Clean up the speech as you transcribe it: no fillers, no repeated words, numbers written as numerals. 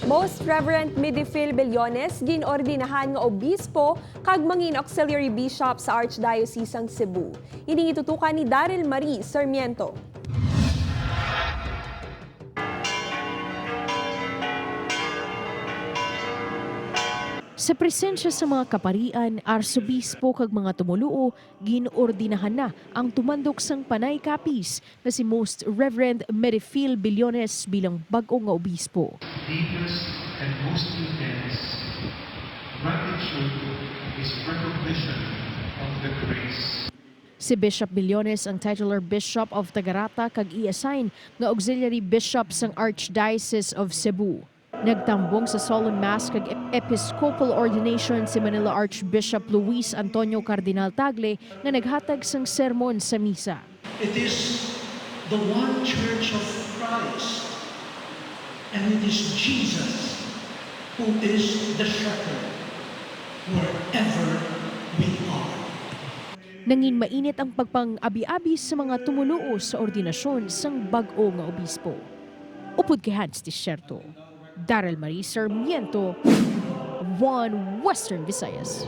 Most Reverend Midyphil Billones ginordinahan nga obispo kag mangin auxiliary bishop sa Archdiocese sang Cebu. Ining itutukan ni Daryl Marie Sarmiento. Sa presensya sa mga kaparian, arsobispo kag mga tumuluo, ginordinahan na ang tumandok sang panay kapis na si Most Reverend Midyphil Billones bilang bag-o nga obispo. Deepest and most intense gratitude is recognition of the grace. Si Bishop Billones ang titular Bishop of Tagarata kag i-assign nga auxiliary bishop sang Archdiocese of Cebu. Nagtambong sa solemn mass kag episcopal ordination si Manila Archbishop Luis Antonio Cardinal Tagle nga naghatag sang sermon sa misa. It is the one church of Christ, and it is Jesus who is the shepherd wherever we are. Nangin mainit ang pagpang-abi-abi sa mga tumunuo sa ordinasyon sang bag-o nga obispo. Upod kay Hans Tisierto, Daryl Marie Sarmiento, One Western Visayas.